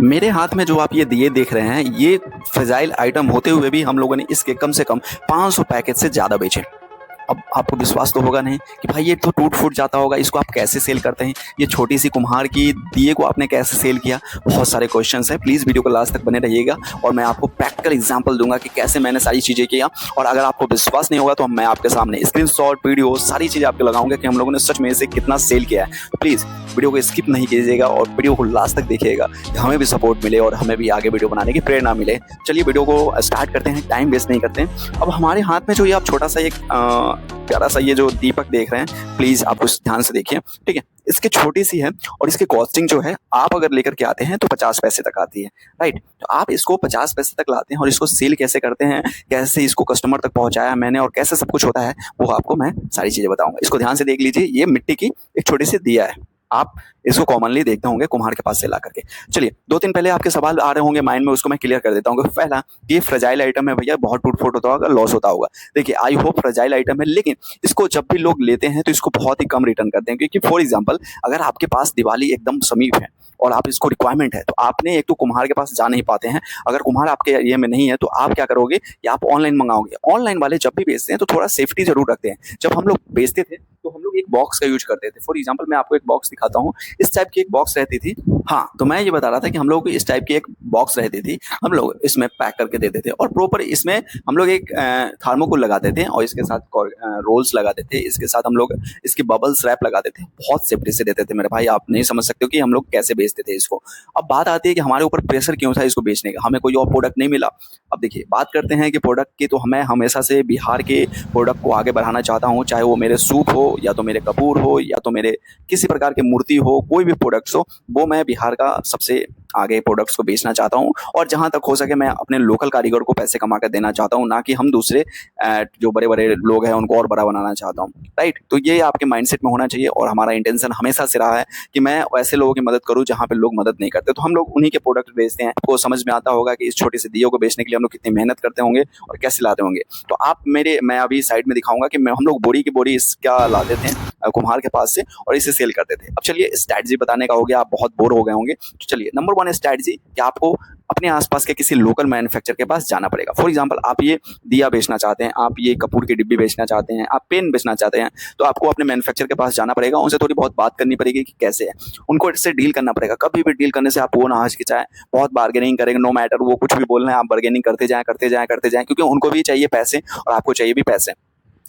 मेरे हाथ में जो आप ये दिए देख रहे हैं, ये फ्रेजाइल आइटम होते हुए भी हम लोगों ने इसके कम से कम 500 पैकेट से ज़्यादा बेचे। अब आपको विश्वास तो होगा नहीं कि भाई ये तो टूट-फूट जाता होगा, इसको आप कैसे सेल करते हैं? ये छोटी-सी कुम्हार की दिए को आपने कैसे सेल किया? बहुत सारे क्वेश्चन्स हैं, प्लीज़ वीडियो को लास्ट तक बने रहिएगा और मैं आपको प्रैक्टिकल एग्ज़ाम्पल दूँगा कि कैसे मैंने सारी चीज़ें किया। और अगर आपको विश्वास नहीं होगा तो मैं आपके सामने स्क्रीनशॉट, वीडियो सारी चीज़ें आपको लगाऊँगा कि हम लोगों ने सच में इसे कितना सेल किया है। तो प्लीज़ वीडियो को स्किप नहीं कीजिएगा और वीडियो को लास्ट तक देखिएगा कि हमें भी सपोर्ट मिले और हमें भी आगे वीडियो बनाने की प्रेरणा मिले। चलिए वीडियो को स्टार्ट करते हैं, टाइम वेस्ट नहीं करते हैं। अब हमारे हाथ में जो ये आप छोटा सा एक प्यारा सा ये जो दीपक देख रहे हैं, प्लीज़ आप उस ध्यान से देखिए, ठीक है? इसकी छोटी सी है और इसकी कॉस्टिंग जो है आप अगर लेकर के आते हैं तो 50 पैसे तक आती है, राइट? तो आप इसको 50 पैसे तक लाते हैं और इसको सेल कैसे करते हैं, कैसे इसको कस्टमर तक पहुँचाया मैंने और कैसे सब कुछ होता है, वो आपको मैं सारी चीज़ें बताऊँगा। इसको ध्यान से देख लीजिए, ये मिट्टी की एक छोटी सी दिया है। आप इसको कॉमनली देखते होंगे कुम्हार के पास से ला करके। चलिए 2-3 पहले आपके सवाल आ रहे होंगे माइंड में, उसको मैं क्लियर कर देता हूँ। पहला, ये फ्रेजाइल आइटम है भैया, बहुत टूट-फूट होता होगा, लॉस होता होगा। देखिए आई होप फ्रेजाइल आइटम है, लेकिन इसको जब भी लोग लेते हैं तो इसको बहुत ही कम रिटर्न करते हैं, क्योंकि फॉर एग्जांपल अगर आपके पास दिवाली एकदम समीप है और आप इसको रिक्वायरमेंट है तो आपने एक तो कुम्हार के पास जा नहीं पाते हैं। अगर कुम्हार आपके एरिया में नहीं है तो आप क्या करोगे कि आप ऑनलाइन मंगाओगे। ऑनलाइन वाले जब भी बेचते हैं तो थोड़ा सेफ्टी जरूर रखते हैं। जब हम लोग बेचते थे तो हम लोग एक बॉक्स का यूज करते थे। फॉर एग्जांपल मैं आपको एक बॉक्स दिखाता हूँ, इस टाइप की एक बॉक्स रहती थी। हाँ, तो मैं ये बता रहा था कि हम लोग को इस टाइप की एक बॉक्स रहती थी, हम लोग इसमें पैक करके देते थे और प्रॉपर इसमें हम लोग एक थर्मोकोल लगाते थे और इसके साथ रोल्स लगाते थे, इसके साथ हम लोग इसकी बबल्स रैप लगाते थे। बहुत सेफ्टी से देते थे मेरे भाई, आप नहीं समझ सकते हो कि हम लोग कैसे बेचते थे इसको। अब बात आती है कि हमारे ऊपर प्रेशर क्यों था इसको बेचने का, हमें कोई और प्रोडक्ट नहीं मिला। अब देखिए बात करते हैं कि प्रोडक्ट की, तो मैं हमेशा से बिहार के प्रोडक्ट को आगे बढ़ाना चाहता हूँ, चाहे वो मेरे सूप हो या तो मेरे कपूर हो या तो मेरे किसी प्रकार की मूर्ति हो, कोई भी प्रोडक्ट्स हो, वो मैं बिहार का सबसे आगे प्रोडक्ट्स को बेचना चाहता हूँ। और जहाँ तक हो सके मैं अपने लोकल कारीगर को पैसे कमा कर देना चाहता हूँ, ना कि हम दूसरे जो बड़े बड़े लोग हैं उनको और बड़ा बनाना चाहता हूँ, राइट? तो ये आपके माइंडसेट में होना चाहिए और हमारा इंटेंशन हमेशा से रहा है कि मैं ऐसे लोगों की मदद करूँ जहाँ पे लोग मदद नहीं करते, तो हम लोग उन्हीं के प्रोडक्ट बेचते हैं। आपको समझ में आता होगा कि इस छोटी सी दियों को बेचने के लिए हम लोग कितनी मेहनत करते होंगे और कैसे लाते होंगे। तो आप मैं अभी साइड में दिखाऊंगा कि हम लोग बोरी की बोरी इसका लाते थे कुम्हार के पास से और इसे सेल करते थे। अब चलिए स्ट्रैटेजी बताने का हो गया, आप बहुत बोर हो गए होंगे, तो चलिए नंबर 1 स्ट्रैटेजी कि आपको अपने आसपास के किसी लोकल मैन्युफैक्चर के पास जाना पड़ेगा। फॉर एग्जांपल आप ये दिया बेचना चाहते हैं, आप ये कपूर की डिब्बी बेचना चाहते हैं, आप पेन बेचना चाहते हैं, तो आपको अपने मैन्युफैक्चर के पास जाना पड़ेगा, उनसे थोड़ी बहुत बात करनी पड़ेगी कि कैसे है, उनको इससे डील करना पड़ेगा। कभी भी डील करने से आप वो ना हिचकिचाएं, बहुत बार्गेनिंग करेंगे, नो मैटर वो कुछ भी बोल रहे हैं, आप बार्गेनिंग करते जाएं करते जाएं करते जाएं, क्योंकि उनको भी चाहिए पैसे और आपको चाहिए भी पैसे।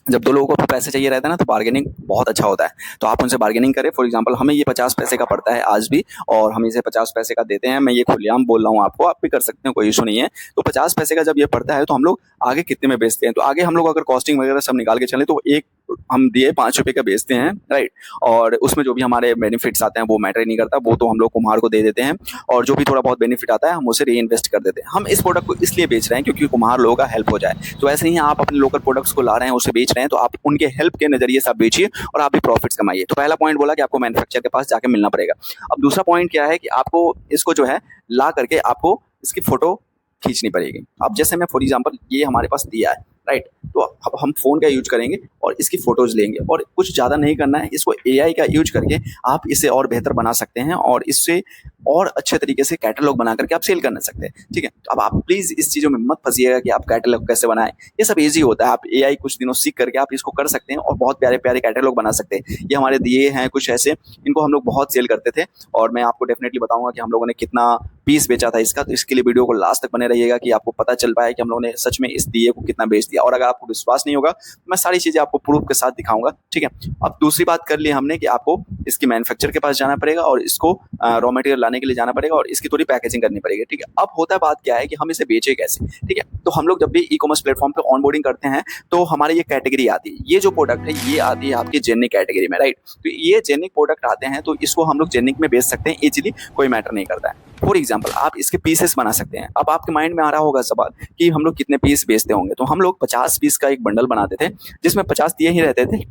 जब 2 लोगों को पैसे चाहिए रहता है ना, तो बार्गेनिंग बहुत अच्छा होता है। तो आप उनसे बार्गेनिंग करें। फॉर एग्जांपल हमें ये 50 पैसे का पड़ता है आज भी और हम इसे 50 पैसे का देते हैं। मैं ये खुलेआम बोल रहा हूँ आपको, आप भी कर सकते हैं, कोई इशू नहीं है। तो 50 पैसे का जब ये पड़ता है तो हम लोग आगे कितने में बेचते हैं, तो आगे हम लोग अगर कॉस्टिंग वगैरह सब निकाल के चलें तो एक हम दिए 5 रुपए का बेचते हैं, राइट? और उसमें जो भी हमारे बेनिफिट्स आते हैं वो मैटर ही नहीं करता, वो तो हम लोग कुम्हार को दे देते हैं और जो भी थोड़ा बहुत बेनिफिट आता है हम उसे री इन्वेस्ट कर देते हैं। हम इस प्रोडक्ट को इसलिए बेच रहे हैं क्योंकि कुम्हार लोगों का हेल्प हो जाए। तो ऐसे ही आप अपने लोकल प्रोडक्ट्स को ला रहे हैं, उसे बेच रहे हैं, तो आप उनके हेल्प के नजरिए से आप बेचिए और आप भी प्रॉफिट्स कमाइए। तो पहला पॉइंट बोला कि आपको मैन्युफैक्चर के पास जाके मिलना पड़ेगा। अब दूसरा पॉइंट क्या है कि आपको इसको जो है ला करके आपको इसकी फोटो खींचनी पड़ेगी। अब जैसे मैं फॉर एग्जांपल ये हमारे पास दिया है, राइट? तो अब हम फ़ोन का यूज करेंगे और इसकी फ़ोटोज़ लेंगे और कुछ ज़्यादा नहीं करना है, इसको एआई का यूज करके आप इसे और बेहतर बना सकते हैं और इससे और अच्छे तरीके से कैटलॉग बना करके आप सेल कर सकते हैं, ठीक है? तो अब आप प्लीज़ इस चीज़ों में मत फंसिएगा कि आप कैटलॉग कैसे बनाएं, ये सब ईजी होता है। आप एआई कुछ दिनों सीख करके आप इसको कर सकते हैं और बहुत प्यारे प्यारे कैटलॉग बना सकते हैं। ये हमारे दिए हैं कुछ ऐसे, इनको हम लोग बहुत सेल करते थे और मैं आपको डेफिनेटली बताऊंगा कि हम लोगों ने कितना पीस बेचा था इसका। तो इसके लिए वीडियो को लास्ट तक बने रहिएगा कि आपको पता चल पाए कि हम लोगों ने सच में इस दिए को कितना बेच दिया। और अगर आपको विश्वास नहीं होगा तो मैं सारी चीजें आपको प्रूफ के साथ दिखाऊंगा, ठीक है? अब दूसरी बात कर ली हमने कि आपको इसकी मैन्युफैक्चर के पास जाना पड़ेगा और इसको रॉ मटेरियल लाने के लिए जाना पड़ेगा और इसकी थोड़ी पैकेजिंग करनी पड़ेगी, ठीक है? अब होता है बात क्या है कि हम इसे बेचे कैसे, ठीक है? तो हम लोग जब भी ई कॉमर्स प्लेटफॉर्म पे ऑनबोर्डिंग करते हैं तो हमारी ये कैटेगरी आती है, ये जो प्रोडक्ट है ये आती है आपकी जेनिक कैटेगरी में, राइट? तो ये जेनिक प्रोडक्ट आते हैं तो इसको हम लोग जेनिक में बेच सकते हैं इजीली, कोई मैटर नहीं करता है। फॉर एग्जाम्पल आप इसके पीसेस बना सकते हैं। अब आपके माइंड में आ रहा होगा सवाल कि हम लोग कितने पीस बेचते होंगे, तो हम लोग 50 पीस का एक बंडल बनाते थे जिसमें 50 दिए ही रहते थे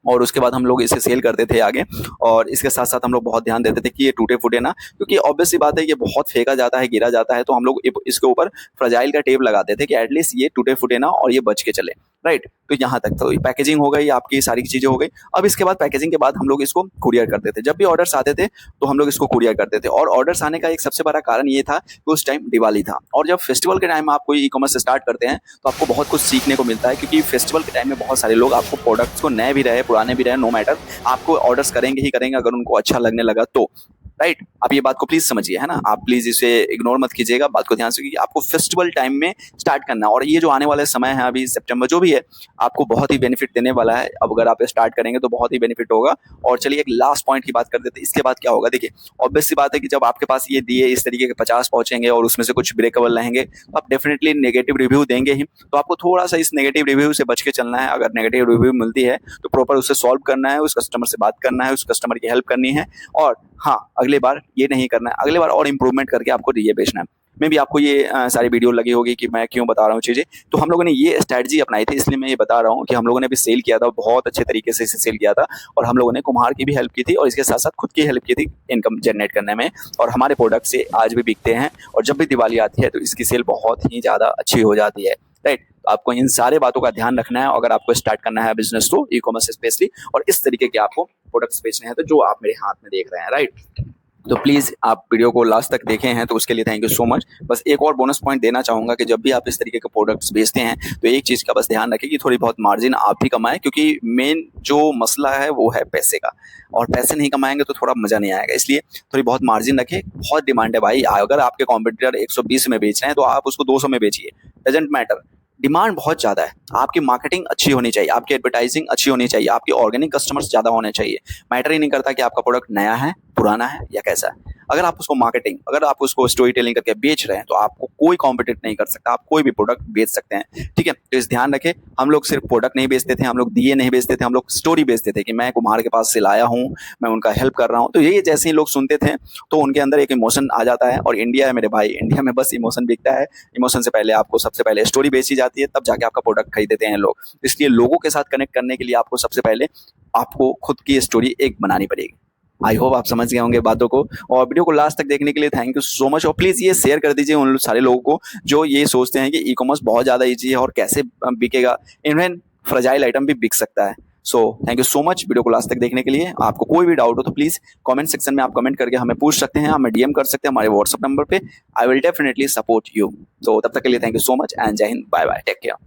और उसके बाद हम लोग इसे सेल करते थे आगे। और इसके साथ साथ हम लोग बहुत ध्यान देते थे कि ये टूटे फूटे ना, क्योंकि ऑब्वियस सी बात है ये बहुत फेंका जाता है, गिरा जाता है, तो हम लोग इसके ऊपर फ्रेजाइल का टेप लगाते थे कि एटलीस्ट ये टूटे फूटे ना और ये बच के चले। राइट। तो यहाँ तक तो पैकेजिंग हो गई, आपकी सारी चीजें हो गई। अब इसके बाद पैकेजिंग के बाद हम लोग इसको कुरियर करते थे। जब भी ऑर्डर्स आते थे तो हम लोग इसको कुरियर करते थे। और ऑर्डर्स आने का एक सबसे बड़ा कारण ये था कि उस टाइम दिवाली था, और जब फेस्टिवल के टाइम आप कोई ई कॉमर्स स्टार्ट करते हैं तो आपको बहुत कुछ सीखने को मिलता है, क्योंकि फेस्टिवल के टाइम में बहुत सारे लोग आपको प्रोडक्ट्स को, नए भी रहे पुराने भी रहे, नो मैटर, आपको ऑर्डर्स करेंगे ही करेंगे अगर उनको अच्छा लगने लगा तो। राइट। आप ये बात को प्लीज समझिए, है ना, आप प्लीज इसे इग्नोर मत कीजिएगा, बात को ध्यान से, क्योंकि आपको फेस्टिवल टाइम में स्टार्ट करना, और ये जो आने वाले समय है अभी सितंबर जो भी है, आपको बहुत ही बेनिफिट देने वाला है। अब अगर आप स्टार्ट करेंगे तो बहुत ही बेनिफिट होगा। और चलिए एक लास्ट पॉइंट की बात कर देते हैं, इसके बाद क्या होगा। देखिए ऑब्वियस सी बात है कि जब आपके पास ये दिए इस तरीके के 50 पहुंचेंगे और उसमें से कुछ ब्रेकेबल रहेंगे तो आप डेफिनेटली नेगेटिव रिव्यू देंगे ही। तो आपको थोड़ा सा इस नेगेटिव रिव्यू से बच के चलना है। अगर नेगेटिव रिव्यू मिलती है तो प्रॉपर उससे सॉल्व करना है, उस कस्टमर से बात करना है, उस कस्टमर की हेल्प करनी है। और हाँ, अगले बार ये नहीं करना है, अगले बार और इंप्रूवमेंट करके आपको ये बेचना है। मे भी आपको ये सारी वीडियो लगी होगी कि मैं क्यों बता रहा हूँ चीज़ें। तो हम लोगों ने ये स्ट्रैटेजी अपनाई थी, इसलिए मैं ये बता रहा हूँ कि हम लोगों ने भी सेल किया था, बहुत अच्छे तरीके से इसे सेल किया था। और हम लोगों ने कुम्हार की भी हेल्प की थी और इसके साथ साथ खुद की हेल्प की थी इनकम जनरेट करने में। और हमारे प्रोडक्ट से आज भी बिकते हैं, और जब भी दिवाली आती है तो इसकी सेल बहुत ही ज़्यादा अच्छी हो जाती है। राइट। तो आपको इन सारे बातों का ध्यान रखना है अगर आपको स्टार्ट करना है बिजनेस तो, ई कॉमर्स स्पेशली, और इस तरीके के आपको प्रोडक्ट्स बेचने हैं तो जो आप मेरे हाथ में देख रहे हैं। राइट। तो प्लीज़ आप वीडियो को लास्ट तक देखे हैं तो उसके लिए थैंक यू सो मच। बस एक और बोनस पॉइंट देना चाहूँगा कि जब भी आप इस तरीके के प्रोडक्ट्स बेचते हैं तो एक चीज़ का बस ध्यान रखें कि थोड़ी बहुत मार्जिन आप भी कमाएं, क्योंकि मेन जो मसला है वो है पैसे का, और पैसे नहीं कमाएंगे तो थोड़ा मज़ा नहीं आएगा। इसलिए थोड़ी बहुत मार्जिन रखें। बहुत डिमांड है भाई, अगर आपके कॉम्पिटिटर 120 में बेच रहे हैं तो आप उसको 200 में बेचिए, डजेंट मैटर। डिमांड बहुत ज़्यादा है, आपकी मार्केटिंग अच्छी होनी चाहिए, आपकी एडवर्टाइजिंग अच्छी होनी चाहिए, आपके ऑर्गेनिक कस्टमर्स ज़्यादा होने चाहिए। मैटर ही नहीं करता कि आपका प्रोडक्ट नया है, पुराना है या कैसा है। अगर आप उसको मार्केटिंग, अगर आप उसको स्टोरी टेलिंग करके बेच रहे हैं तो आपको कोई कॉम्पिटिट नहीं कर सकता, आप कोई भी प्रोडक्ट बेच सकते हैं। ठीक है, तो इस ध्यान रखें। हम लोग सिर्फ प्रोडक्ट नहीं बेचते थे, हम लोग दिए नहीं बेचते थे, हम लोग स्टोरी बेचते थे कि मैं कुम्हार के पास से लाया हूँ, मैं उनका हेल्प कर रहा हूँ। तो ये जैसे ही लोग सुनते थे तो उनके अंदर एक इमोशन आ जाता है। और इंडिया है मेरे भाई, इंडिया में बस इमोशन बिकता है। इमोशन से पहले आपको सबसे पहले स्टोरी बेची जाती है, तब जाके आपका प्रोडक्ट खरीदते हैं लोग। इसलिए लोगों के साथ कनेक्ट करने के लिए आपको सबसे पहले आपको खुद की स्टोरी एक बनानी पड़ेगी। आई होप आप समझ गए होंगे बातों को। और वीडियो को लास्ट तक देखने के लिए थैंक यू सो मच। और प्लीज़ ये शेयर कर दीजिए उन सारे लोगों को जो ये सोचते हैं कि ई कॉमर्स बहुत ज़्यादा ईजी है और कैसे बिकेगा, इवन फ्रेजाइल आइटम भी बिक सकता है। So thank you so much video को लास्ट तक देखने के लिए। आपको कोई भी डाउट हो तो प्लीज़ कमेंट सेक्शन में आप कमेंट करके हमें पूछ सकते हैं, हमें डीएम कर सकते हैं हमारे व्हाट्सअप नंबर पे। I will definitely support you. तो तब तक के लिए thank you so much and जय हिंद, बाय बाय, टेक केयर।